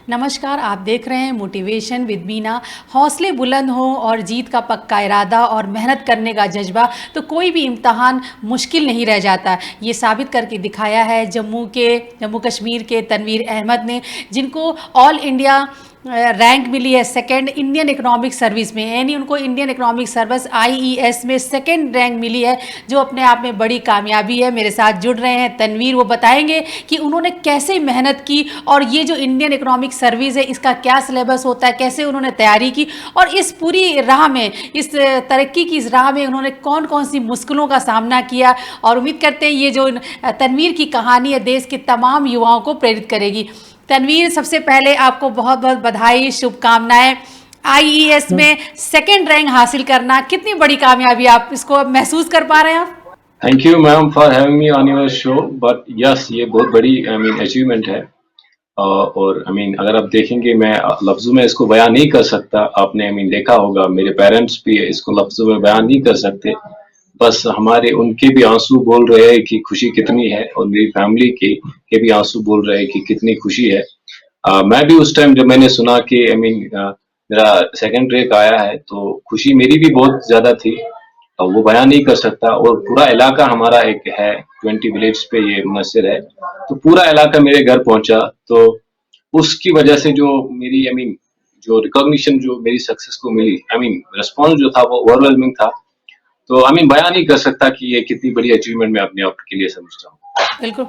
नमस्कार, आप देख रहे हैं मोटिवेशन विद मीना। हौसले बुलंद हों और जीत का पक्का इरादा और मेहनत करने का जज्बा, तो कोई भी इम्तहान मुश्किल नहीं रह जाता। ये साबित करके दिखाया है जम्मू कश्मीर के तनवीर अहमद ने, जिनको ऑल इंडिया रैंक मिली है सेकंड इंडियन इकोनॉमिक सर्विस में, यानी उनको इंडियन इकोनॉमिक सर्विस आईईएस में सेकंड रैंक मिली है, जो अपने आप में बड़ी कामयाबी है। मेरे साथ जुड़ रहे हैं तनवीर, वो बताएंगे कि उन्होंने कैसे मेहनत की और ये जो इंडियन इकोनॉमिक सर्विस है इसका क्या सिलेबस होता है, कैसे उन्होंने तैयारी की और इस पूरी राह में, इस तरक्की की इस राह में उन्होंने कौन कौन सी मुश्किलों का सामना किया। और उम्मीद करते हैं ये जो तनवीर की कहानी है देश के तमाम युवाओं को प्रेरित करेगी। तनवीर, सबसे पहले आपको बहुत बहुत बधाई, शुभकामनाएं। आईईएस में सेकंड रैंक हासिल करना कितनी बड़ी कामयाबी, आप इसको महसूस कर पा रहे हैं आप? Thank you ma'am for having me on your show. But yes, ये बहुत बड़ी अचीवमेंट है। और अगर आप देखेंगे, मैं लफ्जों में इसको बयान नहीं कर सकता। आपने देखा होगा, मेरे पेरेंट्स भी इसको लफ्जों में बयान नहीं कर सकते। बस हमारे उनके भी आंसू बोल रहे हैं कि खुशी कितनी है, और मेरी फैमिली के भी आंसू बोल रहे हैं कि कितनी खुशी है। मैं भी उस टाइम जब मैंने सुना कि मेरा सेकंड रैंक आया है, तो खुशी मेरी भी बहुत ज्यादा थी। वो बयान नहीं कर सकता। और पूरा इलाका हमारा एक है, 20 विलेज पे ये मुनस्सिर है, तो पूरा इलाका मेरे घर पहुंचा। तो उसकी वजह से जो मेरी जो रिकॉग्निशन, जो मेरी सक्सेस को मिली, रिस्पॉन्स जो था वो ओवरवेलमिंग था। तो बयान नहीं कर सकता कि ये कितनी बड़ी अचीवमेंट मैं अपने आप के लिए समझता हूँ। बिल्कुल।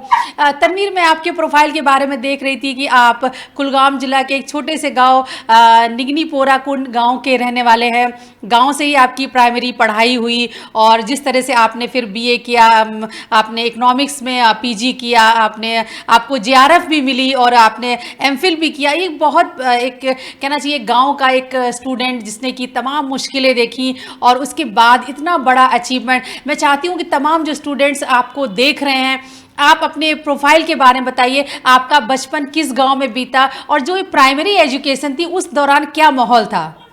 तनवीर, मैं आपके प्रोफाइल के बारे में देख रही थी कि आप कुलगाम जिला के एक छोटे से गांव निगनीपोरा कुंड गांव के रहने वाले हैं। गांव से ही आपकी प्राइमरी पढ़ाई हुई और जिस तरह से आपने फिर बीए किया, आपने इकोनॉमिक्स में पीजी किया, आपको जेआरएफ भी मिली और आपने एमफिल भी किया। ये बहुत एक कहना चाहिए गांव का एक स्टूडेंट जिसने की तमाम मुश्किलें देखी और उसके बाद इतना बड़ा अचीवमेंट। मैं चाहती हूँ कि तमाम जो स्टूडेंट्स आपको देख रहे हैं, आप अपने प्रोफाइल के बारे में बताइए। आपका बचपन किस गांव में बीता और जो प्राइमरी एजुकेशन थी उस दौरान क्या माहौल था?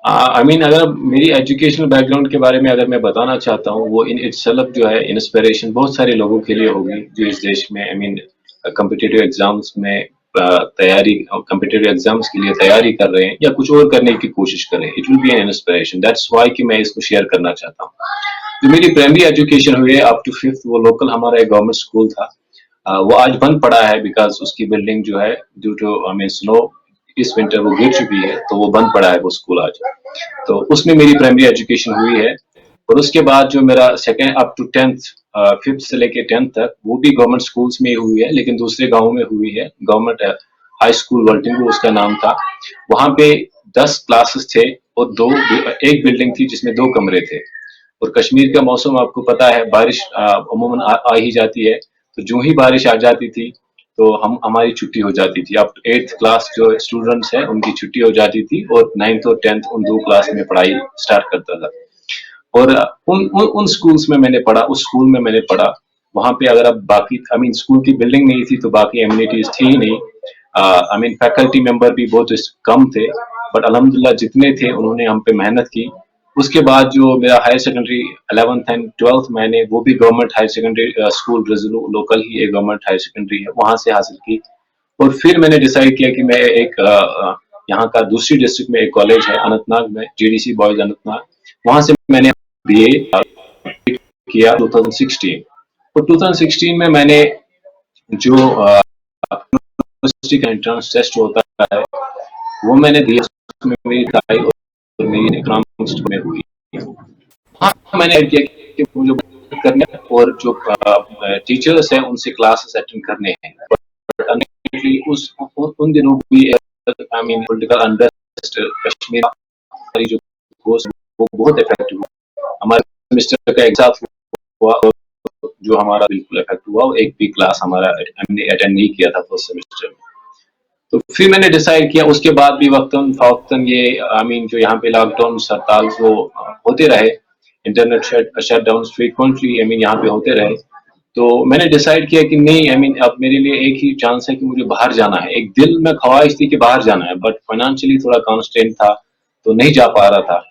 अगर मेरी एजुकेशनल बैकग्राउंड के बारे में अगर मैं बताना चाहता हूँ, वो इन इटसेल्फ जो है इंस्पिरेशन बहुत सारे लोगों के लिए होगी जो इस देश में कम्पिटिटिव एग्जाम्स में तैयारी, कम्पिटिटिव एग्जाम्स के लिए तैयारी कर रहे हैं या कुछ और करने की कोशिश कर रहे हैं। It will be an inspiration. That's why कि मैं इसको शेयर करना चाहता हूँ। जो मेरी प्राइमरी एजुकेशन हुई है अप टू 5th, वो लोकल हमारा एक गवर्नमेंट स्कूल था। वो आज बंद पड़ा है बिकॉज उसकी बिल्डिंग जो है ड्यू टू स्नो इस विंटर वो गिर चुकी है, तो वो बंद पड़ा है वो स्कूल आज। तो उसमें मेरी प्राइमरी एजुकेशन हुई है। और उसके बाद जो मेरा second up to 10th, 5th से लेके 10th तक, वो भी गवर्नमेंट स्कूल्स में ही हुई है, लेकिन दूसरे गाँव में हुई है। गवर्नमेंट हाई स्कूल वर्टिंग उसका नाम था। वहां पे 10 क्लासेस थे और एक बिल्डिंग थी जिसमें 2 कमरे थे। और कश्मीर का मौसम आपको पता है, बारिश अमूमन आ ही जाती है। तो जो ही बारिश आ जाती थी तो हमारी छुट्टी हो जाती थी। अब 8th क्लास जो स्टूडेंट्स हैं उनकी छुट्टी हो जाती थी और 9th और 10th उन 2 क्लास में पढ़ाई स्टार्ट करता था। और उन स्कूल्स में मैंने पढ़ा, उस स्कूल में मैंने पढ़ा। वहां पे अगर अब बाकी स्कूल की बिल्डिंग नहीं थी तो बाकी एम्यूनिटीज थी ही नहीं। फैकल्टी मेंबर भी बहुत कम थे, बट अल्हम्दुलिल्लाह जितने थे उन्होंने हम पे मेहनत की। उसके बाद जो मेरा higher secondary 11th and 12th मैंने वो भी government higher secondary school Rajlu, local ही एक गवर्नमेंट हायर सेकेंडरी है, वहां से हासिल की। और फिर मैंने डिसाइड किया कि मैं एक यहाँ का दूसरी डिस्ट्रिक्ट में एक कॉलेज है अनंतनाग में, जीडीसी बॉयज अनंतनाग, वहां से मैंने बीए किया 2016। और 2016 में मैंने जो यूनिवर्सिटी का एंट्रेंस टेस्ट होता है वो मैंने दिया। उसमें मेरी ट्राई और मेरी इकोनॉमिक्स में हुई। हाँ, मैंने ऐड किया कि मुझे करने और जो टीचर्स हैं उनसे क्लासेस अटेंड करने हैं। बट अनफॉर्चुनेटली उन दिनों भी पॉलिटिकल अनरेस्ट कश्मीर हमारी जो कोर्स वो बहुत इफेक्टिव हुआ। हमारे सेमेस्टर का एग्जाम हुआ और जो हमारा बिल्कुल इफेक्ट हुआ, एक भी क्लास हमारा हमने अटेंड नहीं किया था फर्स्ट सेमेस्टर में। तो फिर मैंने डिसाइड किया, उसके बाद भी वक्तन फवक्तन ये जो यहाँ पे लॉकडाउन हड़ताल वो होते रहे, इंटरनेट शटडाउन फ्रीक्वेंटली यहाँ पे होते रहे। तो मैंने डिसाइड किया कि नहीं, अब मेरे लिए एक ही चांस है कि मुझे बाहर जाना है। एक दिल में ख्वाहिश थी कि बाहर जाना है, बट फाइनेंशियली थोड़ा कॉन्स्टेंट था तो नहीं जा पा रहा था।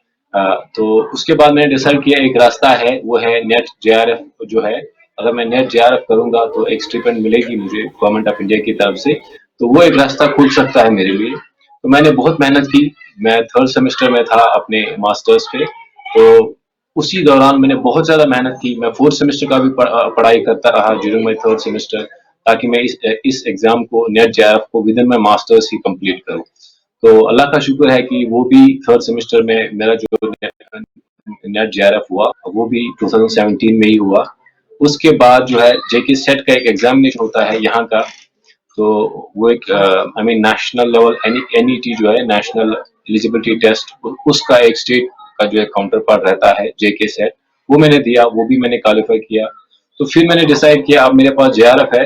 तो उसके बाद मैंने डिसाइड किया एक रास्ता है, वो है नेट जेआरएफ जो है। अगर मैं नेट जेआरएफ करूंगा तो एक स्टिपेंड मिलेगी मुझे गवर्नमेंट ऑफ इंडिया की तरफ से। तो वो एक रास्ता खुल सकता है मेरे लिए। तो मैंने बहुत मेहनत की। मैं थर्ड सेमेस्टर में था अपने मास्टर्स पे, तो उसी दौरान मैंने बहुत ज़्यादा मेहनत की। मैं फोर्थ सेमेस्टर का भी पढ़ाई करता रहा ड्यूरिंग माई थर्ड सेमेस्टर, ताकि मैं इस एग्ज़ाम को, नेट जेआरएफ को within my masters he complete करूँ। तो अल्लाह का शुक्र है कि वो भी थर्ड सेमेस्टर में मेरा जो नेट जेआरएफ हुआ, वो भी 2017 में ही हुआ। उसके बाद जो है जेके सेट का एक एग्जामिनेशन होता है यहाँ का, तो वो एक I mean national level NET जो है, नेशनल एलिजिबिलिटी टेस्ट, उसका एक स्टेट का जो है काउंटर पार्ट रहता है जेके सेट, वो मैंने दिया, वो भी मैंने क्वालिफाई किया। तो फिर मैंने डिसाइड किया अब मेरे पास जेआरएफ है,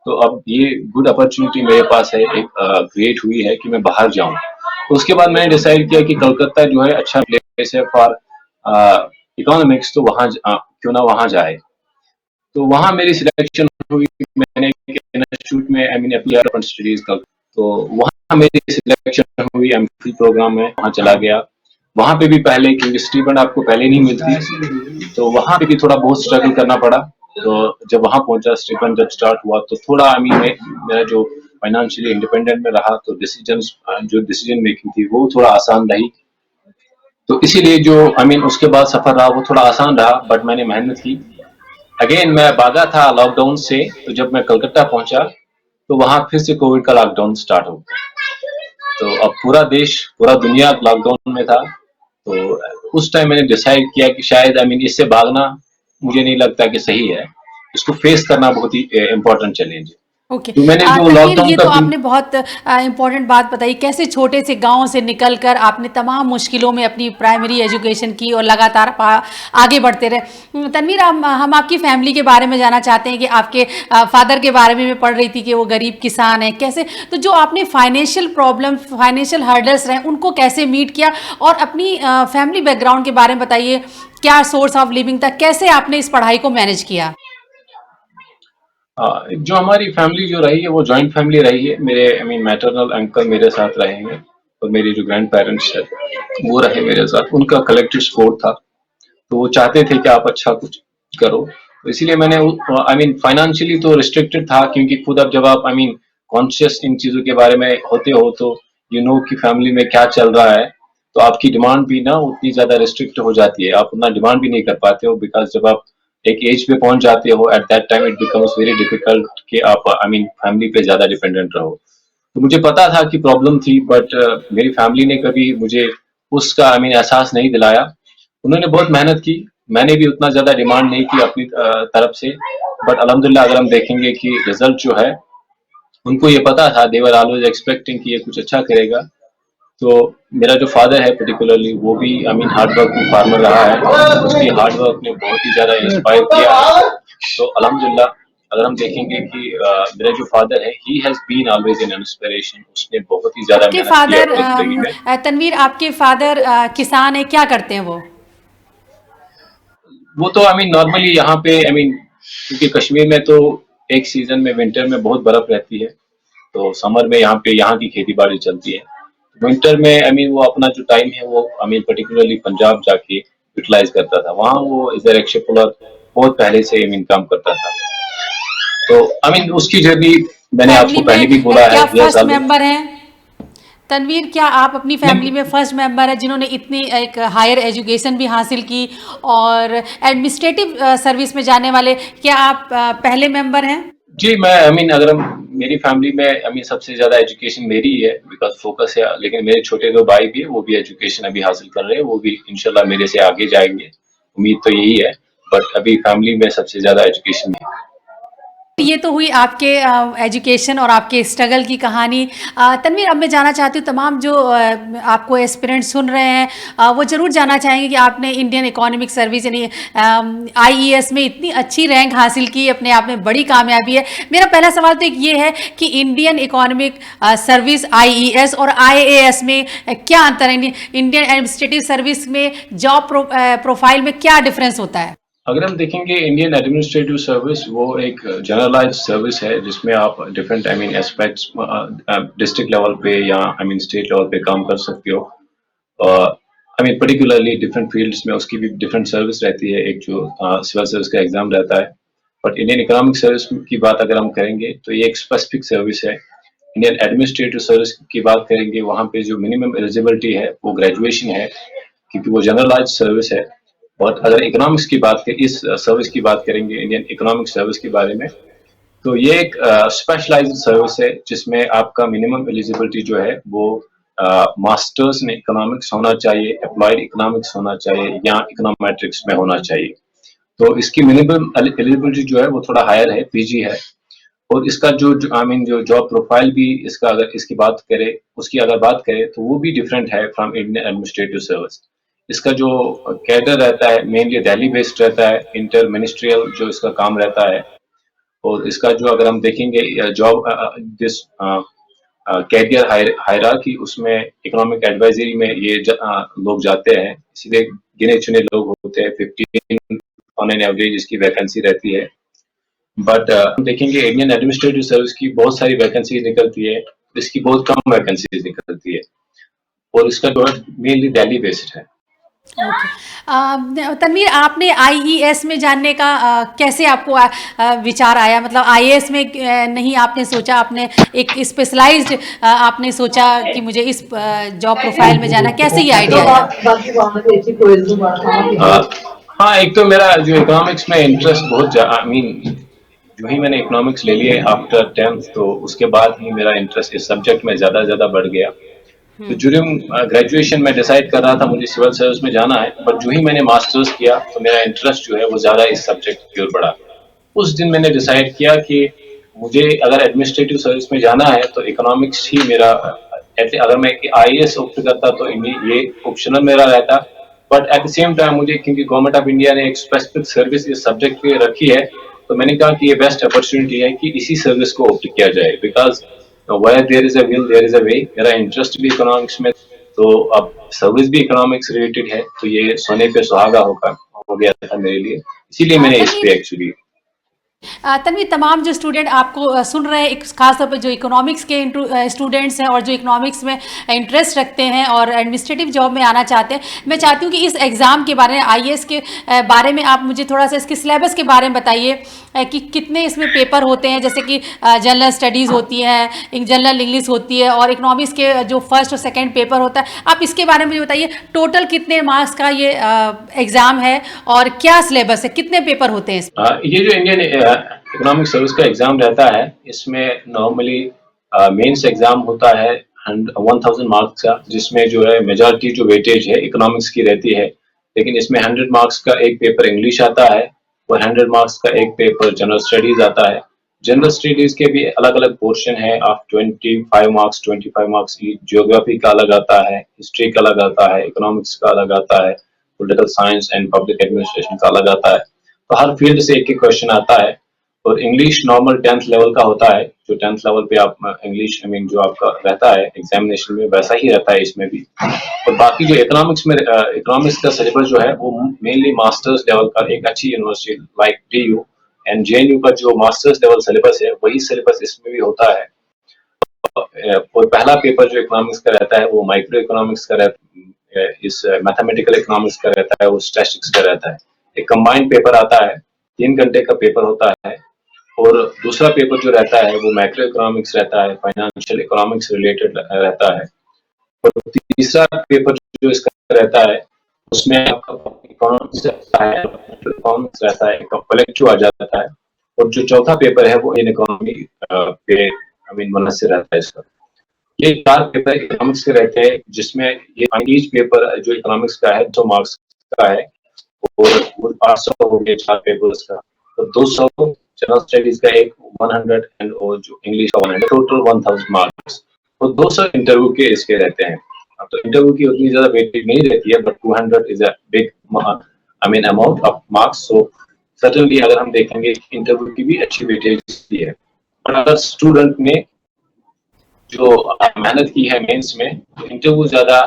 तो अब ये गुड अपॉर्चुनिटी मेरे पास है, एक क्रिएट हुई है कि मैं बाहर जाऊं। तो उसके बाद मैंने डिसाइड किया कि कलकत्ता जो है अच्छा प्लेस है फॉर इकोनॉमिक्स, तो वहाँ क्यों ना वहाँ जाए। तो वहाँ मेरी सिलेक्शन हुई। मैंने इंस्टीट्यूट में आई मीन अप्लाई स्टडीज का, तो वहाँ मेरी सिलेक्शन हुई एमफिल प्रोग्राम में, वहाँ चला गया। वहाँ पे भी पहले, क्योंकि स्टीपेंड आपको पहले नहीं मिलती, तो वहाँ पे भी थोड़ा बहुत स्ट्रगल करना पड़ा। तो जब वहाँ पहुंचा, स्टीपेंड जब स्टार्ट हुआ, तो थोड़ा आई मीन मेरा जो फाइनेंशियली इंडिपेंडेंट में रहा, तो डिसीजन मेकिंग थी वो थोड़ा आसान रही। तो इसीलिए जो आई मीन उसके बाद सफर रहा वो थोड़ा आसान रहा, बट मैंने मेहनत की। अगेन मैं भागा था लॉकडाउन से, तो जब मैं कलकत्ता पहुंचा, तो वहां फिर से कोविड का लॉकडाउन स्टार्ट हो गया। तो अब पूरा देश, पूरा दुनिया लॉकडाउन में था। तो उस टाइम मैंने डिसाइड किया कि शायद आई मीन इससे भागना मुझे नहीं लगता कि सही है, इसको फेस करना बहुत ही इम्पोर्टेंट चैलेंज है। ओके। तो मैंने जो तनवीर, लॉकडाउन ये का तो आपने बहुत इम्पोर्टेंट बात बताई, कैसे छोटे से गांव से निकलकर आपने तमाम मुश्किलों में अपनी प्राइमरी एजुकेशन की और लगातार आगे बढ़ते रहे। तनवीर, हम आपकी फैमिली के बारे में जानना चाहते हैं कि आपके फादर के बारे में मैं पढ़ रही थी कि वो गरीब किसान हैं, कैसे, तो जो आपने फाइनेंशियल प्रॉब्लम, फाइनेंशियल हर्डल्स रहे, उनको कैसे मीट किया, और अपनी फैमिली बैकग्राउंड के बारे में बताइए, क्या सोर्स ऑफ लिविंग था, कैसे आपने इस पढ़ाई को मैनेज किया? जो हमारी फैमिली जो रही है वो जॉइंट फैमिली रही है। मेरे आई मीन मैटरनल अंकल मेरे साथ रहे हैं, और मेरे जो ग्रैंड पेरेंट्स है वो रहे मेरे साथ। उनका कलेक्टिव सपोर्ट था, तो वो चाहते थे कि आप अच्छा कुछ करो। तो इसीलिए मैंने आई मीन फाइनेंशियली तो रिस्ट्रिक्टेड था, क्योंकि खुद अब जब आप आई मीन कॉन्शियस इन चीजों के बारे में होते हो, तो यू नो कि फैमिली में क्या चल रहा है, तो आपकी डिमांड भी ना उतनी ज्यादा रिस्ट्रिक्ट हो जाती है, आप उतना डिमांड भी नहीं कर पाते हो, बिकॉज जब आप एक एज पे पहुंच जाते हो, at that time it becomes very difficult कि आप आई मीन फैमिली पे ज्यादा डिपेंडेंट रहो। तो मुझे पता था कि प्रॉब्लम थी, बट मेरी फैमिली ने कभी मुझे उसका आई मीन एहसास नहीं दिलाया। उन्होंने बहुत मेहनत की, मैंने भी उतना ज्यादा डिमांड नहीं की अपनी तरफ से, बट अल्हम्दुलिल्लाह अगर हम देखेंगे कि रिजल्ट जो है, उनको ये पता था, दे वर ऑलवेज एक्सपेक्टिंग कि ये कुछ अच्छा करेगा। तो मेरा जो फादर है पर्टिकुलरली, वो भी I mean hard working farmer रहा है, उसकी हार्ड वर्क ने बहुत ही ज्यादा इंस्पायर किया है। तो अल्हम्दुलिल्लाह अगर हम देखेंगे कि मेरा जो फादर है, he has been always an inspiration, उसने बहुत ही ज्यादा आपके मेहनत की फादर, अपनी जिंदगी में। तनवीर, आपके फादर किसान है, क्या करते हैं वो? वो तो आई मीन नॉर्मली यहाँ पे आई मीन, क्योंकि कश्मीर में तो एक सीजन में विंटर में बहुत बर्फ रहती है, तो समर में यहाँ पे यहाँ की खेती बाड़ी चलती है। विंटर में आई मीन वो अपना जो टाइम है वो आई मीन पर्टिकुलरली पंजाब जाके यूटिलाइज करता था, वहाँ वो इज अ रिक्शा पुलर बहुत पहले से आई मीन काम करता था। तो आई मीन उसकी जर्नी मैंने फैमिली आपको पहले में भी बोला है, क्या यह फर्स्ट साल मेंबर हैं? तनवीर, क्या आप अपनी फैमिली में फर्स्ट मेंबर है जिन्होंने इतनी एक हायर एजुकेशन भी हासिल की, और एडमिनिस्ट्रेटिव सर्विस में जाने वाले, क्या आप पहले मेंबर हैं? जी। मैं आई मीन अगर हम मेरी फैमिली में आई मीन सबसे ज्यादा एजुकेशन मेरी ही है, बिकॉज फोकस है, लेकिन मेरे छोटे दो भाई भी है, वो भी एजुकेशन अभी हासिल कर रहे हैं, वो भी इंशाल्लाह मेरे से आगे जाएंगे, उम्मीद तो यही है। बट अभी फैमिली में सबसे ज्यादा एजुकेशन है। ये तो हुई आपके एजुकेशन और आपके स्ट्रगल की कहानी। तनवीर, अब मैं जानना चाहती हूँ, तमाम जो आपको एस्पिरेंट्स सुन रहे हैं, वो ज़रूर जानना चाहेंगे कि आपने इंडियन इकोनॉमिक सर्विस यानी आईईएस में इतनी अच्छी रैंक हासिल की, अपने आप में बड़ी कामयाबी है। मेरा पहला सवाल तो एक ये है कि इंडियन इकोनॉमिक सर्विस आईईएस और आईएएस में क्या अंतर है? इंडियन एडमिनिस्ट्रेटिव सर्विस में जॉब प्रोफाइल में क्या डिफरेंस होता है? अगर हम देखेंगे इंडियन एडमिनिस्ट्रेटिव सर्विस, वो एक जनरलाइज सर्विस है जिसमें आप different I mean aspects district level पे या आई मीन स्टेट लेवल पे काम कर सकते हो। I mean particularly different fields में उसकी भी डिफरेंट सर्विस रहती है, एक जो सिविल सर्विस का एग्जाम रहता है। बट इंडियन इकोनॉमिक सर्विस की बात अगर हम करेंगे, तो ये एक स्पेसिफिक सर्विस है। इंडियन एडमिनिस्ट्रेटिव सर्विस की बात करेंगे, वहाँ पे जो मिनिमम एलिजिबिलिटी है वो ग्रेजुएशन है, क्योंकि वो जनरलाइज्ड सर्विस है। और अगर इकोनॉमिक्स की बात करें, इस सर्विस की बात करेंगे इंडियन इकोनॉमिक सर्विस के बारे में, तो ये एक स्पेशलाइज्ड सर्विस है जिसमें आपका मिनिमम एलिजिबिलिटी जो है वो मास्टर्स इन इकोनॉमिक्स होना चाहिए, अप्लाइड इकोनॉमिक्स होना चाहिए या इकोनॉमेट्रिक्स में होना चाहिए। तो इसकी मिनिमम एलिजिबिलिटी जो है वो थोड़ा हायर है, पीजी है। और इसका जो आई मीन जो जॉब प्रोफाइल भी इसका अगर इसकी बात करें, उसकी अगर बात करें तो वो भी डिफरेंट है फ्रॉम इंडियन एडमिनिस्ट्रेटिव सर्विस। इसका जो कैडर रहता है मेनली दिल्ली बेस्ड रहता है, इंटर मिनिस्ट्रियल जो इसका काम रहता है। और इसका जो अगर हम देखेंगे जॉब दिस कैरियर हायरार्की, उसमें इकोनॉमिक एडवाइजरी में लोग जाते हैं, इसलिए गिने चुने लोग होते हैं, 15 ऑन एन एवरेज इसकी वैकेंसी रहती है। बट हम देखेंगे इंडियन एडमिनिस्ट्रेटिव सर्विस की बहुत सारी वैकेंसी निकलती है, इसकी बहुत कम वैकेंसी निकलती है। और इसका जो है मेनली दिल्ली बेस्ड है। ओके। तनवीर, आपने आईईएस में जानने का कैसे आपको विचार आया? मतलब आईएएस में नहीं आपने सोचा, आपने एक स्पेशलाइज्ड आपने सोचा कि मुझे इस जॉब प्रोफाइल में जाना, कैसे ये आइडिया आया? हाँ, एक तो मेरा जो इकोनॉमिक्स में इंटरेस्ट बहुत आई मीन जो ही मैंने इकोनॉमिक्स ले लिया आफ्टर 10th, तो उसके बाद ही मेरा इंटरेस्ट इस सब्जेक्ट में ज्यादा बढ़ गया। तो ड्यूरिंग ग्रेजुएशन में डिसाइड कर रहा था मुझे सिविल सर्विस में जाना है, पर जो ही मैंने मास्टर्स किया तो मेरा इंटरेस्ट जो है वो ज्यादा इस सब्जेक्ट की ओर बढ़ा। उस दिन मैंने डिसाइड किया कि मुझे अगर एडमिनिस्ट्रेटिव सर्विस में जाना है तो इकोनॉमिक्स ही मेरा, अगर मैं आईएएस ऑप्ट करता तो ये ऑप्शनल मेरा रहता। But at the same time मुझे, क्योंकि गवर्नमेंट ऑफ इंडिया ने एक स्पेसिफिक सर्विस इस सब्जेक्ट पे रखी है, तो मैंने कहा कि ये बेस्ट अपॉर्चुनिटी है कि इसी सर्विस को ऑप्ट किया जाए, because where there is a will there is a way। मेरा इंटरेस्ट भी इकोनॉमिक्स में, तो अब सर्विस भी इकोनॉमिक्स रिलेटेड है, तो ये सोने पे सुहागा हो गया था मेरे लिए, इसीलिए मैंने इस पे एक्चुअली। तन्वीर, तमाम जो स्टूडेंट आपको सुन रहे हैं, खासतौर पर जो इकोनॉमिक्स के स्टूडेंट्स हैं और जो इकोनॉमिक्स में इंटरेस्ट रखते हैं और एडमिनिस्ट्रेटिव जॉब में आना चाहते हैं, मैं चाहती हूँ कि इस एग्ज़ाम के बारे में, आईएएस के बारे में आप मुझे थोड़ा सा इसके सिलेबस के बारे में बताइए कि कितने इसमें पेपर होते हैं, जैसे कि जनरल स्टडीज़ होती है, जनरल इंग्लिश होती है, और इकोनॉमिक्स के जो फर्स्ट और सेकेंड पेपर होता है, आप इसके बारे में मुझे बताइए। टोटल कितने मार्क्स का ये एग्ज़ाम है और क्या सिलेबस है, कितने पेपर होते हैं? ये जो इंडियन इकोनॉमिक सर्विस का एग्जाम रहता है, इसमें नॉर्मली मेंस एग्जाम होता है 1000 मार्क्स का, जिसमें जो है मेजॉरिटी जो वेटेज है इकोनॉमिक्स की रहती है। लेकिन इसमें 100 मार्क्स का एक पेपर इंग्लिश आता है और 100 मार्क्स का एक पेपर जनरल स्टडीज आता है। जनरल स्टडीज के भी अलग अलग पोर्शन है ऑफ 25 मार्क्स, 25 मार्क्स की। ज्योग्राफी का अलग आता है, हिस्ट्री का अलग आता है, इकोनॉमिक्स का अलग आता है, political science and public administration का अलग आता है। तो हर फील्ड से एक एक क्वेश्चन आता है। और इंग्लिश नॉर्मल 10th लेवल का होता है, जो 10th लेवल पे आप इंग्लिश आई मीन जो आपका रहता है एग्जामिनेशन में, वैसा ही रहता है इसमें भी। और बाकी जो इकोनॉमिक्स का सिलेबस जो है वो मेनली मास्टर्स लेवल का, एक अच्छी university like DU and JNU का जो मास्टर्स लेवल सिलेबस है वही सिलेबस इसमें भी होता है। और पहला पेपर जो इकोनॉमिक्स का रहता है वो माइक्रो इकोनॉमिक्स का रहता है, इस मैथमेटिकल इकोनॉमिक्स का रहता है, वो स्टैटिस्टिक्स का रहता है। एक कंबाइंड पेपर आता है, 3 घंटे का पेपर होता है। और दूसरा पेपर जो रहता है वो मैक्रो इकोनॉमिक्स रहता है, फाइनेंशियल इकोनॉमिक्स रिलेटेड रहता है। और तीसरा पेपर जो इसका रहता है उसमें इकोनॉमिक्स रहता है, इकोनॉमिक्स रहता है, कलेक्टिव आ जाता है। और जो चौथा पेपर है वो इन इकोनॉमी पे आई मीन मुनस्सिर रहता है इसका। ये 4 पेपर इकोनॉमिक्स के रहते हैं, जिसमें ये ईच पेपर जो इकोनॉमिक्स का है 200 मार्क्स का है, और 800 हो गए 4 पेपर्स का, तो 200 जनरल स्टडीज का एक 100 एंड और जो इंग्लिश का 100, टोटल 1000 मार्क्स। और 200 इंटरव्यू के इसके रहते हैं। तो इंटरव्यू की उतनी ज्यादा वेटेज नहीं रहती है, but 200 is a big I mean amount of marks. So certainly अगर हम देखेंगे इंटरव्यू की भी अच्छी वेटेज है। और अगर स्टूडेंट ने जो मेहनत की है मेंस में, तो इंटरव्यू ज्यादा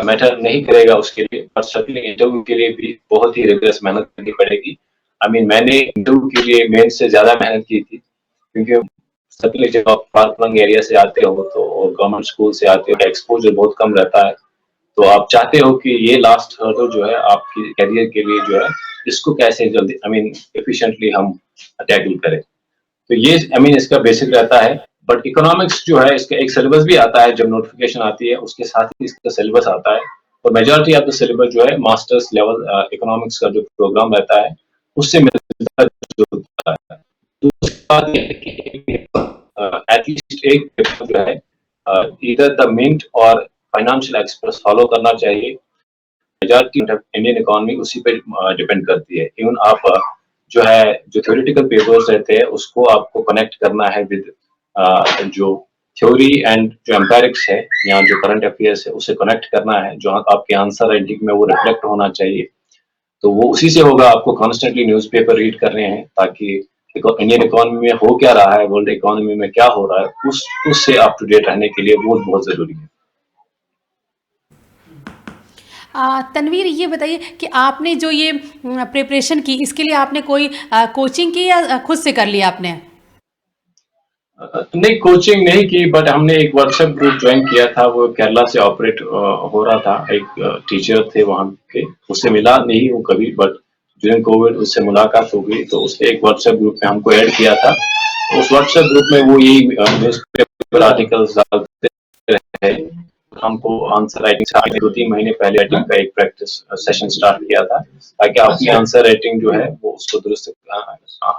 मैटर नहीं करेगा उसके लिए, पर सर्टेनली इंटरव्यू के लिए भी बहुत ही रिगरस मेहनत करनी पड़ेगी। आई मीन मैंने इंटरव्यू के लिए मेंस से ज्यादा मेहनत की थी, क्योंकि सर्टेनली जब आप फार एरिया से आते हो तो, और गवर्नमेंट स्कूल से आते हो, एक्सपोजर बहुत कम रहता है। तो आप चाहते हो कि ये लास्ट हर्डल जो है आपकी करियर के लिए जो है, इसको कैसे जल्दी आई मीन एफिशिएंटली हम टैकल करें। तो ये आई मीन इसका बेसिक रहता है। बट इकोनॉमिक्स जो है इसका एक सिलेबस भी आता है, जब नोटिफिकेशन आती है उसके साथ ही इसका सिलेबस आता है, और मेजॉरिटी ऑफ द सिलेबस जो है मास्टर्स लेवल इकोनॉमिक्स का जो प्रोग्राम रहता है उससे मिलता जुलता है। दूसरी बात ये है कि एटलीस्ट एक पेपर जो है इधर द मिंट और फाइनेंशियल एक्सप्रेस फॉलो करना चाहिए। मेजॉरिटी इंडियन इकोनॉमी उसी पे डिपेंड करती है। इवन आप जो है जो थ्योरेटिकल पेपर्स रहते हैं उसको आपको कनेक्ट करना है विद जो थ्योरी एंड जो एम्पेरिक्स है या जो करंट अफेयर्स है उसे कनेक्ट करना है, जो आपके आंसर राइटिंग में वो रिफ्लेक्ट होना चाहिए। तो वो उसी से होगा। आपको कॉन्स्टेंटली न्यूज़पेपर रीड करने हैं ताकि इंडियन इकोनॉमी में हो क्या रहा है, वर्ल्ड इकोनॉमी में क्या हो रहा है, उससे अप टू डेट रहने के लिए वो बहुत जरूरी है। तनवीर, ये बताइए कि आपने जो ये प्रिपरेशन की, इसके लिए आपने कोई कोचिंग की या खुद से कर लिया आपने? नहीं, कोचिंग नहीं की, बट हमने एक व्हाट्सएप ग्रुप ज्वाइन किया था, वो केरला से ऑपरेट हो रहा था। एक टीचर थे वहाँ के, उससे मिला नहीं हूँ कभी, बट ड्यूरिंग कोविड उससे मुलाकात हो गई, तो उसने एक व्हाट्सएप ग्रुप में हमको ऐड किया था। उस व्हाट्सएप ग्रुप में वो यही न्यूज़पेपर आर्टिकल्स डालते रहे। हमको आंसर राइटिंग 2-3 महीने पहले राइटिंग का एक प्रैक्टिस सेशन स्टार्ट किया था, ताकि अपनी आंसर राइटिंग जो है वो उसको दुरुस्त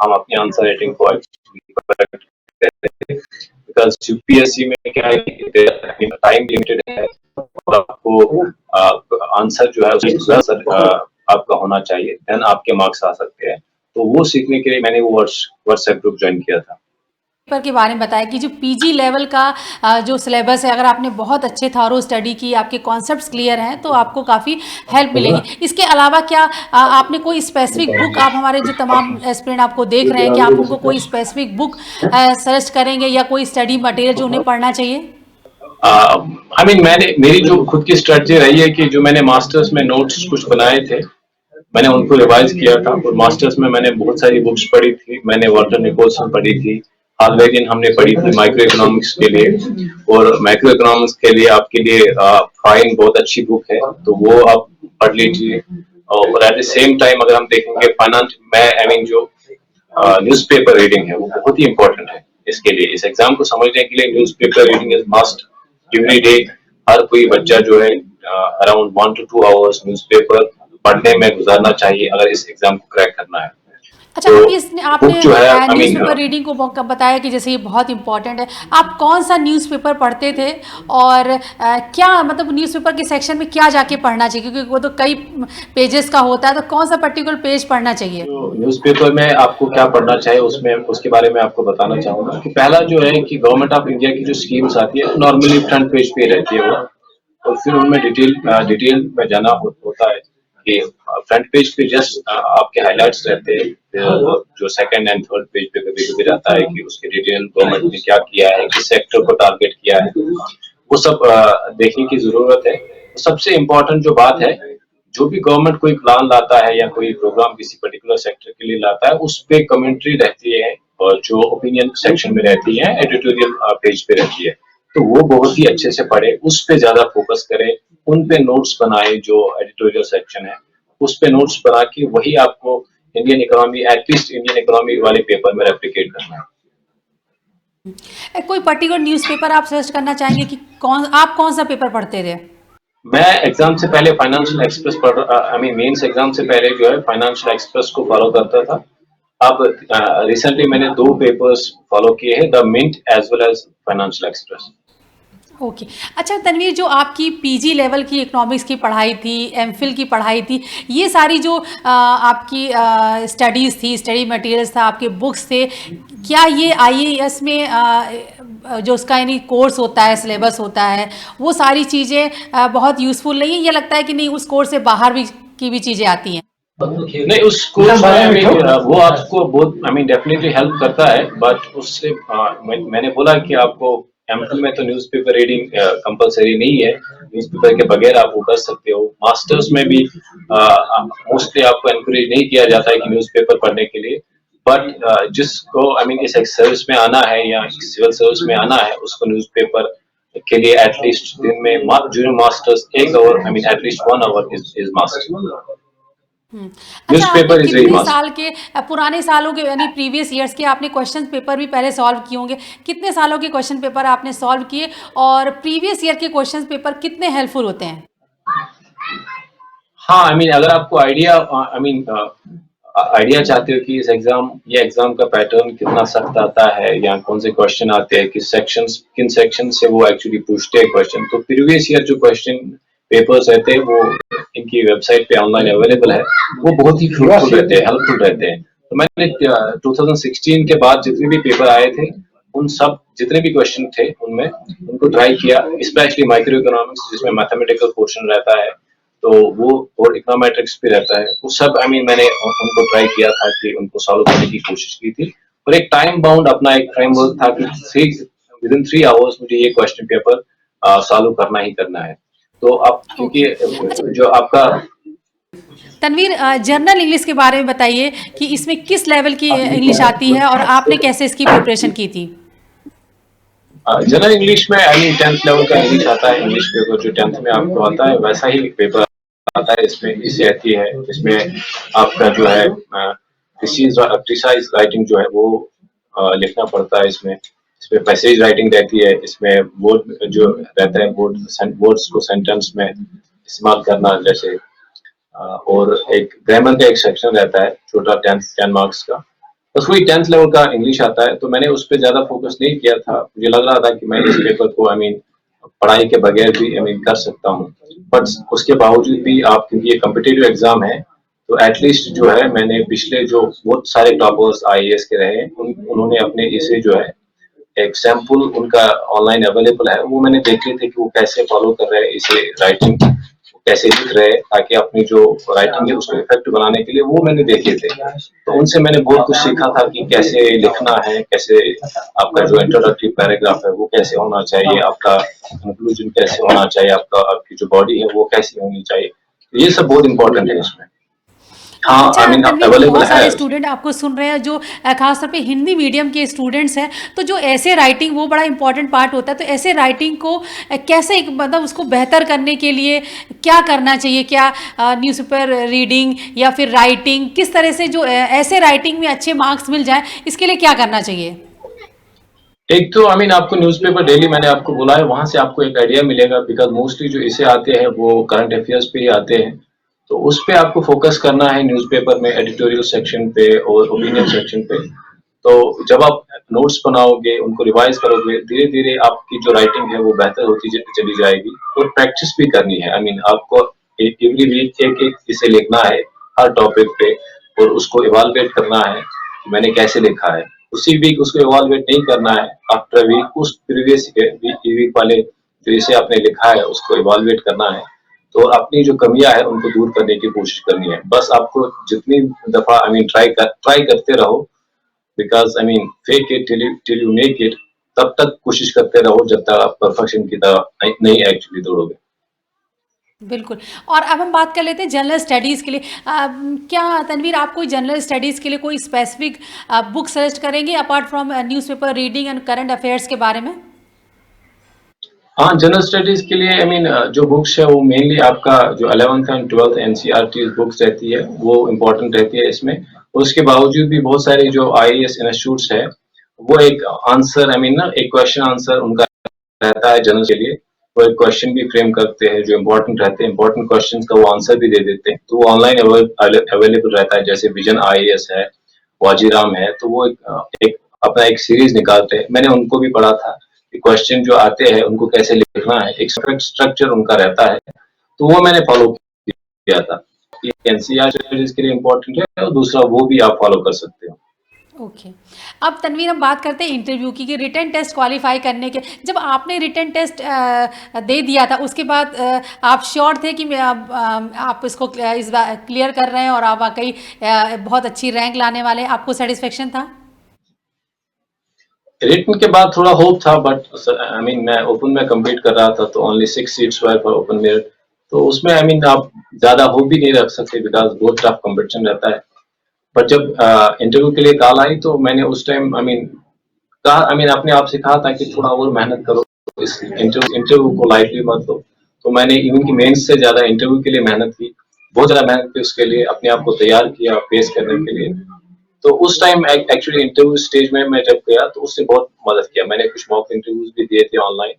हम अपनी आंसर राइटिंग को बिकॉज यूपीएससी में क्या है, टाइम लिमिटेड है और आपको आंसर जो है उसका आपका होना चाहिए, देन आपके मार्क्स आ सकते हैं। तो वो सीखने के लिए मैंने वो व्हाट्सएप ग्रुप ज्वाइन किया था। पेपर के बारे में बताया कि जो पीजी लेवल का जो सिलेबस है, अगर आपने बहुत अच्छे थॉरो स्टडी की, आपके कॉन्सेप्ट्स क्लियर हैं, तो आपको काफ़ी हेल्प मिलेगी। इसके अलावा क्या आपने कोई स्पेसिफिक बुक, आप हमारे जो तमाम एस्पिरेंट आपको देख रहे हैं, कि आप उनको कोई स्पेसिफिक बुक सजेस्ट करेंगे या कोई स्टडी मटेरियल जो उन्हें पढ़ना चाहिए? आई मीन मेरी जो खुद की स्ट्रेटजी रही है कि जो मैंने मास्टर्स में नोट्स कुछ बनाए थे, मैंने उनको रिवाइज किया था, और मास्टर्स में मैंने बहुत सारी बुक्स पढ़ी थी। मैंने वाल्टर निकोलसन पढ़ी थी, हालवेगिन हमने पढ़ी थी माइक्रो इकोनॉमिक्स के लिए, और माइक्रो इकोनॉमिक्स के लिए आपके लिए फाइन बहुत अच्छी बुक है, तो वो आप पढ़ लीजिए। और एट द सेम टाइम अगर हम देखेंगे फाइनेंस में, आई मीन जो न्यूज़पेपर रीडिंग है वो बहुत ही इंपॉर्टेंट है इसके लिए। इस एग्जाम को समझने के लिए newspaper reading is must every day. हर कोई बच्चा जो है अराउंड 1 to 2 आवर्स न्यूज़पेपर पढ़ने में गुजारना चाहिए अगर इस एग्जाम को क्रैक करना है। अच्छा, तो आपने बुक जो है न्यूज़पेपर रीडिंग को बताया कि जैसे ये बहुत इंपॉर्टेंट है। आप कौन सा न्यूज़पेपर पढ़ते थे, और क्या मतलब न्यूज़पेपर के सेक्शन में क्या जाके पढ़ना चाहिए, क्योंकि वो तो कई पेजेस का होता है, तो कौन सा पर्टिकुलर पेज पढ़ना चाहिए? तो न्यूज़पेपर में आपको क्या पढ़ना चाहिए, उसमें उसके बारे में आपको बताना चाहूंगा कि पहला जो है कि गवर्नमेंट ऑफ इंडिया की जो स्कीम्स आती है नॉर्मली फ्रंट पेज पे रहती है वो, और फिर उनमें डिटेल में जाना होता है कि फ्रंट पेज पे जस्ट आपके हाइलाइट्स रहते हैं, जो सेकंड एंड थर्ड पेज पे कभी कभी रहता है कि उसके डिटेल गवर्नमेंट ने क्या किया है, किस सेक्टर को टारगेट किया है, वो सब देखने की जरूरत है। सबसे इम्पोर्टेंट जो बात है, जो भी गवर्नमेंट कोई प्लान लाता है या कोई प्रोग्राम किसी पर्टिकुलर सेक्टर के लिए लाता है, उस पे कमेंट्री रहती है, और जो ओपिनियन सेक्शन में रहती है, एडिटोरियल पेज पे रहती है, तो वो बहुत ही अच्छे से पढ़े, उस पे ज्यादा फोकस करें, उन पे नोट्स बनाए। जो एडिटोरियल सेक्शन है उस पे नोट्स बना के वही आपको Indian economy, at least Indian economy वाले पेपर में रेप्लिकेट करना है। कोई पर्टिकुलर न्यूज़पेपर आप सजेस्ट करना चाहेंगे कि आप कौन सा पेपर पढ़ते थे? मैं एग्जाम से पहले financial express I mean mains exam से पहले जो है फाइनेंशियल एक्सप्रेस को फॉलो करता था। अब रिसेंटली मैंने 2 पेपर्स फॉलो किए हैं, the mint as well as financial express. Okay. अच्छा तनवीर, जो आपकी पीजी लेवल की इकोनॉमिक्स की पढ़ाई थी, एमफिल की पढ़ाई थी, ये सारी जो आपकी स्टडीज़ थी, स्टडी मटेरियल्स था, आपके बुक्स थे, क्या ये आईएएस में जो उसका यानी कोर्स होता है, सिलेबस होता है, वो सारी चीज़ें बहुत यूज़फुल नहीं है, या लगता है कि नहीं उस कोर्स से बाहर भी की भी चीज़ें आती हैं? नहीं, उस कोर्स में वो आपको बहुत आई मीन डेफिनेटली हेल्प करता है, बट उससे मैंने बोला कि आपको एमफिल में तो न्यूज़पेपर रीडिंग कंपलसरी नहीं है, न्यूज़पेपर के बगैर आप वो कर सकते हो। मास्टर्स में भी मोस्टली आपको एनकरेज नहीं किया जाता है कि न्यूज़पेपर पढ़ने के लिए, बट जिसको आई मीन इस सर्विस में आना है या सिविल सर्विस में आना है, उसको न्यूज़पेपर के लिए एटलीस्ट दिन में during masters 1 hour, I mean at least 1 hour is must. अच्छा, आपने Newspaper is very कितने must. साल के पुराने सालों के यानी प्रीवियस ईयर्स के आपने क्वेश्चन पेपर भी पहले सॉल्व किए होंगे, कितने सालों के क्वेश्चन पेपर आपने सॉल्व किए और प्रीवियस ईयर के क्वेश्चन पेपर कितने हेल्पफुल होते हैं? हाँ, आई मीन अगर आपको आइडिया आई मीन आइडिया चाहते हो कि इस एग्जाम ये एग्जाम का पैटर्न कितना सख्त आता है या कौन से क्वेश्चन आते हैं किन सेक्शन से वो एक्चुअली पूछते हैं क्वेश्चन, तो प्रीवियस ईयर जो क्वेश्चन पेपर्स रहते हैं वो इनकी वेबसाइट पे ऑनलाइन अवेलेबल है, वो बहुत ही फ्रूटफुल रहते हैं, हेल्पफुल रहते हैं। तो मैंने 2016 के बाद जितने भी पेपर आए थे उन सब जितने भी क्वेश्चन थे उनमें उनको ट्राई किया, स्पेशली माइक्रो इकोनॉमिक्स जिसमें मैथमेटिकल पोर्शन रहता है, तो वो और इकोनॉमेट्रिक्स भी रहता है, वो सब आई मीन मैंने उनको ट्राई किया था कि उनको सॉल्व करने की कोशिश की थी। और एक टाइम बाउंड अपना एक फ्रेमवर्क था कि विद इन 3 आवर्स मुझे ये क्वेश्चन पेपर सॉल्व करना ही करना है। तो अब क्योंकि ओके। अच्छा, जो आपका तनवीर, जनरल इंग्लिश के बारे में बताइए कि इसमें किस लेवल की इंग्लिश आती है और आपने कैसे इसकी प्रिपरेशन की थी? जनरल इंग्लिश में आई मीन 10th लेवल का इंग्लिश आता है, इंग्लिश पेपर जो 10th में आपको आता है वैसा ही पेपर आता है, इसमें इसे आती है, इसमें आपका जो है प्रिसाइज राइटिंग जो है वो लिखना पड़ता है, इसमें पैसेज राइटिंग रहती है, इसमें वर्ड जो रहता है वर्ड्स को सेंटेंस में इस्तेमाल करना जैसे और एक ग्रामर का एक सेक्शन रहता है छोटा 10 मार्क्स का, बस वही 10th लेवल का इंग्लिश आता है। तो मैंने उस पर ज्यादा फोकस नहीं किया था, मुझे लग रहा था कि मैं इस पेपर को आई मीन पढ़ाई के बगैर भी आई मीन कर सकता हूँ, बट उसके बावजूद भी आप क्योंकि ये कम्पिटिटिव एग्जाम है तो एटलीस्ट जो है मैंने पिछले जो बहुत सारे टॉपर्स आईएएस के रहे उन्होंने अपने इसे जो है एक सैंपल उनका ऑनलाइन अवेलेबल है, वो मैंने देखे थे कि वो कैसे फॉलो कर रहे हैं इसे राइटिंग, कैसे लिख रहे हैं ताकि अपनी जो राइटिंग है उसको इफेक्टिव बनाने के लिए, वो मैंने देखे थे। तो उनसे मैंने बहुत कुछ सीखा था कि कैसे लिखना है, कैसे आपका जो इंट्रोडक्टरी पैराग्राफ है वो कैसे होना चाहिए, आपका कंक्लूजन कैसे होना चाहिए, आपकी जो बॉडी है वो कैसी होनी चाहिए, तो ये सब बहुत इंपॉर्टेंट है इसमें। हाँ अच्छा आई मीन तनवीर, अवेलेबल बहुत है। सारे स्टूडेंट आपको सुन रहे हैं जो खासतौर पे हिंदी मीडियम के स्टूडेंट्स हैं, तो जो ऐसे राइटिंग वो बड़ा इंपॉर्टेंट पार्ट होता है, तो ऐसे राइटिंग को कैसे मतलब उसको बेहतर करने के लिए क्या करना चाहिए? क्या न्यूज़पेपर रीडिंग या फिर राइटिंग, किस तरह से जो ऐसे राइटिंग में अच्छे मार्क्स मिल जाए, इसके लिए क्या करना चाहिए? एक तो आई मीन आपको न्यूज़पेपर डेली मैंने आपको बोला है, वहां से आपको एक आइडिया मिलेगा बिकॉज मोस्टली जो इसे आते हैं वो करंट अफेयर्स पे ही आते हैं, तो उस पे आपको फोकस करना है न्यूज़पेपर में एडिटोरियल सेक्शन पे और ओपिनियन सेक्शन पे। तो जब आप नोट्स बनाओगे उनको रिवाइज करोगे धीरे धीरे आपकी जो राइटिंग है वो बेहतर होती चली जाएगी, और प्रैक्टिस भी करनी है, आई मीन आपको एवरी वीक एक एक इसे लिखना है हर टॉपिक पे और उसको इवालुएट करना है कि मैंने कैसे लिखा है, उसी वीक उसको इवालुएट नहीं करना है, आफ्टर वीक उस प्रीवियस वीक वाले जो इसे आपने लिखा है उसको इवालुएट करना है, तो अपनी जो कमियां है उनको दूर करने की कोशिश करनी है। बस आपको जितनी दफा आई मीन ट्राई करते रहो, because I mean fake it till you make it, तब तक कोशिश करते रहो जब तक आप परफेक्शन की तरफ नहीं एक्चुअली दौड़ोगे। बिल्कुल। और अब हम बात कर लेते हैं जनरल स्टडीज़ के लिए। क्या तनवीर, आप कोई जनरल स्टडीज़ के लिए कोई स्पेसिफिक बुक सजेस्ट करेंगे apart from newspaper reading and current affairs के बारे में? हाँ जनरल स्टडीज के लिए आई मीन जो बुक्स है वो मेनली आपका जो 11th and 12th NCERT books रहती है वो इम्पोर्टेंट रहती है इसमें, उसके बावजूद भी बहुत सारे जो आईएएस इंस्टीट्यूट्स है वो एक आंसर आई मीन ना एक क्वेश्चन आंसर उनका रहता है जनरल के लिए, वो एक क्वेश्चन भी फ्रेम करते हैं जो इम्पोर्टेंट रहते हैं, इंपॉर्टेंट क्वेश्चन का वो आंसर भी दे देते हैं, तो वो ऑनलाइन अवेलेबल रहता है, जैसे विजन आईएएस है, वाजीराम है, तो वो एक अपना एक सीरीज निकालते हैं, मैंने उनको भी पढ़ा था कि क्वेश्चन जो आते हैं उनको कैसे लिखना है, एक स्ट्रक्चर उनका रहता है, तो वो मैंने फॉलो किया था। ये एनसीईआरटी के लिए इम्पोर्टेंट है और दूसरा वो भी आप फॉलो कर सकते हो। ओके। अब तनवीर, हम बात करते हैं इंटरव्यू की कि रिटन टेस्ट क्वालिफाई करने के जब आपने रिटन टेस्ट दे दिया था उसके बाद आप श्योर थे कि आप इसको इस बार क्लियर कर रहे हैं और आप वाकई बहुत अच्छी रैंक लाने वाले हैं, आपको सेटिस्फेक्शन था? रिटन के बाद थोड़ा होप था, बट आई मीन मैं ओपन में कम्पीट कर रहा था तो only 6 seats were for open merit, तो उसमें आई मीन आप ज्यादा होप भी नहीं रख सकते बिकॉज बहुत टफ कंपटीशन रहता है। पर जब इंटरव्यू के लिए कॉल आई तो मैंने उस टाइम आई मीन अपने आप से कहा था कि थोड़ा और मेहनत करो, इस इंटरव्यू को लाइटली मत लो, तो मैंने इवन की मेंस से ज्यादा इंटरव्यू के लिए मेहनत की, बहुत ज़्यादा मेहनत की उसके लिए, अपने आप को तैयार किया फेस करने के लिए। तो उस टाइम एक्चुअली इंटरव्यू स्टेज में मैं जब गया तो उसने बहुत मदद किया। मैंने कुछ मॉक इंटरव्यूज़ भी दिए थे ऑनलाइन।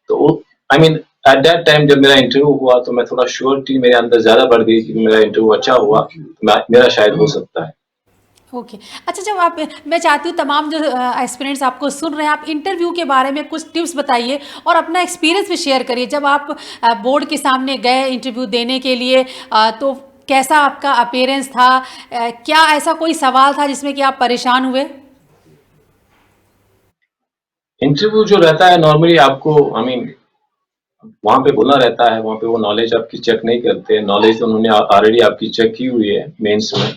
तो I mean at that time जब मेरा इंटरव्यू हुआ तो मैं थोड़ा श्योरिटी मेरे अंदर ज़्यादा बढ़ गई कि मेरा इंटरव्यू अच्छा हुआ, तो मेरा शायद हो सकता है। ओके। अच्छा, जब आप, मैं चाहती हूँ तमाम जो एस्पिरेंट्स आपको सुन रहे हैं, आप इंटरव्यू के बारे में कुछ टिप्स बताइए और अपना एक्सपीरियंस भी शेयर करिए। जब आप बोर्ड के सामने गए इंटरव्यू देने के लिए, तो कैसा आपका अपीयरेंस था? क्या ऐसा कोई सवाल था जिसमें कि आप परेशान हुए? इंटरव्यू जो रहता है नॉर्मली आपको आई मीन वहाँ पे बोलना रहता है, वहाँ पे वो नॉलेज आपकी चेक नहीं करते, नॉलेज उन्होंने ऑलरेडी आपकी चेक की हुई है मेंस में,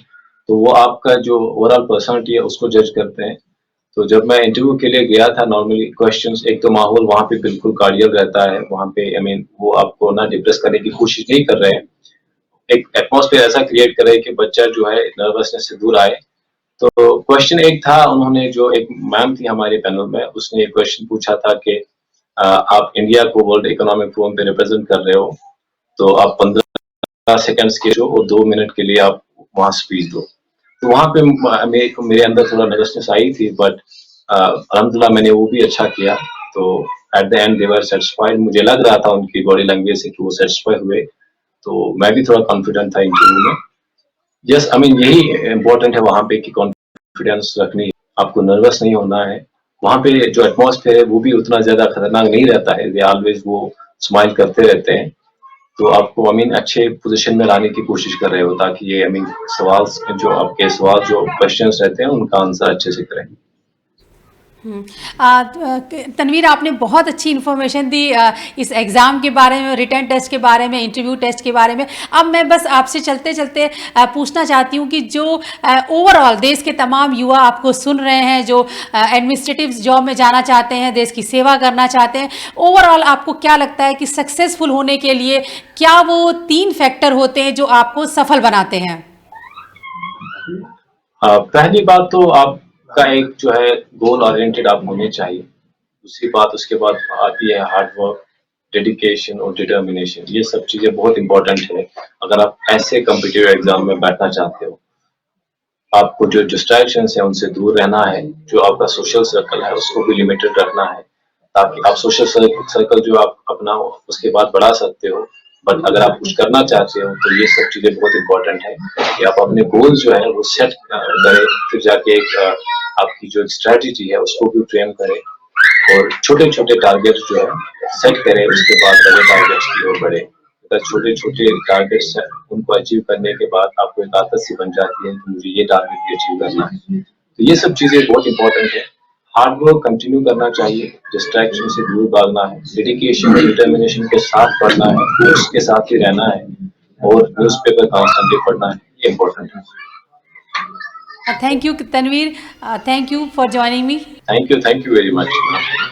तो वो आपका जो ओवरऑल पर्सनालिटी है उसको जज करते हैं। तो जब मैं इंटरव्यू के लिए गया था नॉर्मली क्वेश्चंस, एक तो माहौल वहाँ पे बिल्कुल कार्डियल रहता है, वहाँ पे आई मीन वो आपको ना डिप्रेस करने की कोशिश नहीं कर रहे हैं। एक एटमॉस्फेयर ऐसा क्रिएट करे कि बच्चा जो है नर्वसनेस से दूर आए। तो क्वेश्चन एक था, उन्होंने जो एक मैम थी हमारे पैनल में, उसने एक क्वेश्चन पूछा था कि आप इंडिया को वर्ल्ड इकोनॉमिक फोरम पे रिप्रेजेंट कर रहे हो, तो आप 15 सेकंड्स के जो और 2 मिनट के लिए आप वहाँ स्पीच दो। तो वहाँ पे मेरे अंदर थोड़ा नर्वसनेस आई थी, बट अल्हम्दुलिल्लाह मैंने वो भी अच्छा किया। तो at the and they were satisfied, मुझे लग रहा था उनकी बॉडी लैंग्वेज से कि वो सेटिस्फाई हुए, तो मैं भी थोड़ा कॉन्फिडेंट था इंटरव्यू में। यस, आई मीन यही इम्पोर्टेंट है वहाँ पे कि कॉन्फिडेंस रखनी है, आपको नर्वस नहीं होना है। वहाँ पे जो एटमॉस्फेयर है वो भी उतना ज़्यादा खतरनाक नहीं रहता है, दे ऑलवेज वो स्माइल करते रहते हैं। तो आपको आई मीन अच्छे पोजीशन में लाने की कोशिश कर रहे हो ताकि ये आई मीन सवाल जो क्वेश्चंस रहते हैं उनका आंसर अच्छे से करें। तनवीर, आपने बहुत अच्छी इन्फॉर्मेशन दी इस एग्ज़ाम के बारे में, रिटन टेस्ट के बारे में, इंटरव्यू टेस्ट के बारे में। अब मैं बस आपसे चलते चलते पूछना चाहती हूँ कि जो ओवरऑल देश के तमाम युवा आपको सुन रहे हैं, जो एडमिनिस्ट्रेटिव जॉब में जाना चाहते हैं, देश की सेवा करना चाहते हैं, ओवरऑल आपको क्या लगता है कि सक्सेसफुल होने के लिए क्या वो 3 फैक्टर होते हैं जो आपको सफल बनाते हैं? पहली बात तो आपका एक जो है गोल ओरिएंटेड आप होने चाहिए। दूसरी बात उसके बाद आती है हार्ड वर्क, डेडिकेशन और डिटर्मिनेशन। ये सब चीज़ें बहुत इम्पोर्टेंट है अगर आप ऐसे कॉम्पिटिटिव एग्ज़ाम में बैठना चाहते हो। आपको जो डिस्ट्रैक्शंस हैं उनसे दूर रहना है, जो आपका सोशल सर्कल है उसको भी लिमिटेड रखना है, ताकि आप सोशल सर्कल जो आप अपना उसके बाद बढ़ा सकते हो। बट अगर आप कुछ करना चाहते हो तो ये सब चीज़ें बहुत इम्पोर्टेंट है कि आप अपने गोल्स जो है वो सेट करें, फिर जाके एक आपकी जो स्ट्रैटेजी है उसको भी फ्रेम करें और छोटे-छोटे टारगेट्स जो है सेट करें, उसके बाद बड़े टारगेट्स की ओर बढ़ें। अगर छोटे-छोटे टारगेट्स हैं, उनको अचीव करने के बाद आपको एक आदत सी बन जाती है कि मुझे ये टारगेट भी अचीव करना है। तो ये सब चीज़ें बहुत इम्पोर्टेंट है। हार्ड वर्क कंटिन्यू करना चाहिए, डिस्ट्रैक्शन से दूर भागना है, डेडिकेशन और डिटर्मिनेशन के साथ पढ़ना है, कोर्स के साथ ही रहना है और न्यूज़पेपर कॉन्स्टेंटली पढ़ना है, ये इम्पोर्टेंट है। Thank you Tanveer, thank you for joining me. Thank you very much.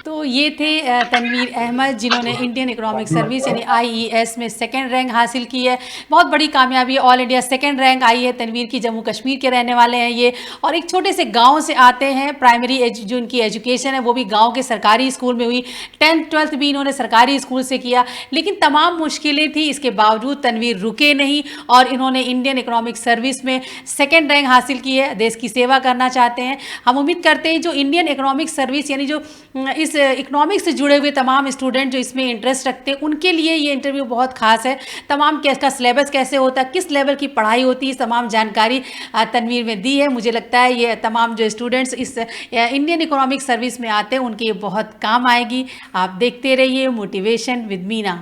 तो ये थे तनवीर अहमद, जिन्होंने इंडियन इकोनॉमिक सर्विस यानी आईईएस में सेकंड रैंक हासिल की है। बहुत बड़ी कामयाबी, ऑल इंडिया सेकंड रैंक आई है। तनवीर की जम्मू कश्मीर के रहने वाले हैं ये, और एक छोटे से गांव से आते हैं। प्राइमरी जो इनकी एजुकेशन है वो भी गांव के सरकारी स्कूल में हुई, 10th 12th भी इन्होंने सरकारी स्कूल से किया। लेकिन तमाम मुश्किलें थी, इसके बावजूद तनवीर रुके नहीं और इन्होंने इंडियन इकोनॉमिक सर्विस में सेकेंड रैंक हासिल की है। देश की सेवा करना चाहते हैं। हम उम्मीद करते हैं जो इंडियन इकोनॉमिक सर्विस यानी जो इस इकोनॉमिक्स से जुड़े हुए तमाम स्टूडेंट जो इसमें इंटरेस्ट रखते हैं उनके लिए ये इंटरव्यू बहुत खास है। तमाम इसका सिलेबस कैसे होता है, किस लेवल की पढ़ाई होती है, तमाम जानकारी तनवीर में दी है। मुझे लगता है ये तमाम जो स्टूडेंट्स इस इंडियन इकोनॉमिक सर्विस में आते हैं उनके ये बहुत काम आएगी। आप देखते रहिए मोटिवेशन विद मीना।